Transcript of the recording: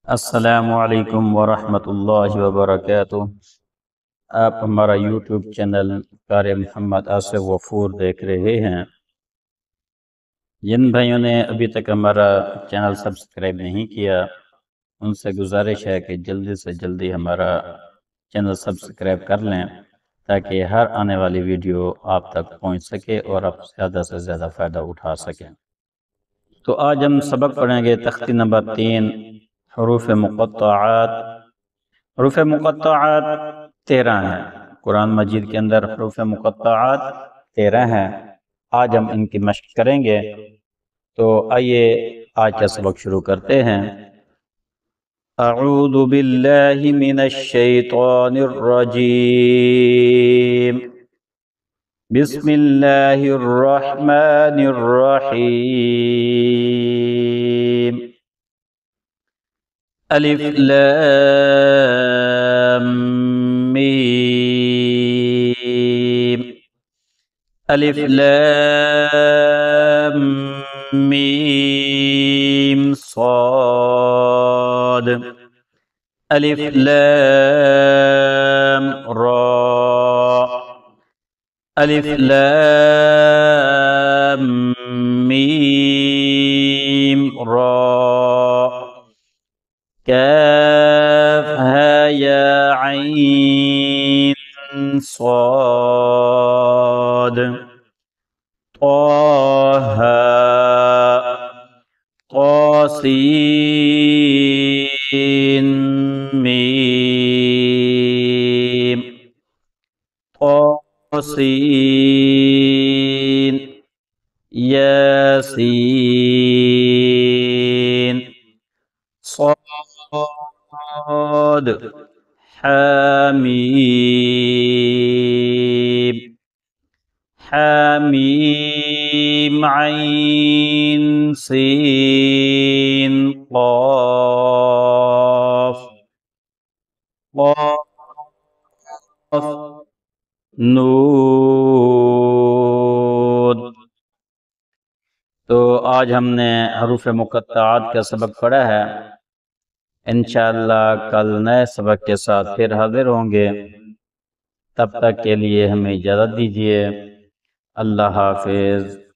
السلام علیکم ورحمۃ اللہ وبرکاتہ۔ آپ ہمارا یوٹیوب چینل قاری محمد آصف غفور دیکھ رہے ہیں۔ جن بھائیوں نے ابھی تک ہمارا چینل سبسکرائب نہیں کیا ان سے گزارش ہے کہ جلدی سے جلدی ہمارا چینل سبسکرائب کر لیں تاکہ ہر آنے والی ویڈیو آپ تک پہنچ سکے اور آپ زیادہ سے زیادہ فائدہ اٹھا سکیں۔ تو آج ہم سبق پڑھیں گے تختی نمبر 3، حروف مقطعات۔ حروف مقطعات 13 ہیں، قرآن مجید کے اندر حروف مقطعات 13 ہیں۔ آج ہم ان کی مشق کریں گے، تو آئیے آج کا سبق شروع کرتے ہیں۔ اعوذ باللہ من الشیطان الرجیم، بسم اللہ الرحمن الرحیم۔ الف لام میم، الف لام میم صاد، الف لام را، الف لام میم را، کاف ہا یا عین صاد، طہ طاسین میم، طاسین یاسین، صاد حامیم، حامیم عین سین قاف، قاف نون۔ تو آج ہم نے حروف مقطعات کا سبق پڑھا ہے۔ انشاءاللہ کل نئے سبق کے ساتھ پھر حاضر ہوں گے، تب تک کے لیے ہمیں اجازت دیجیے۔ اللہ حافظ۔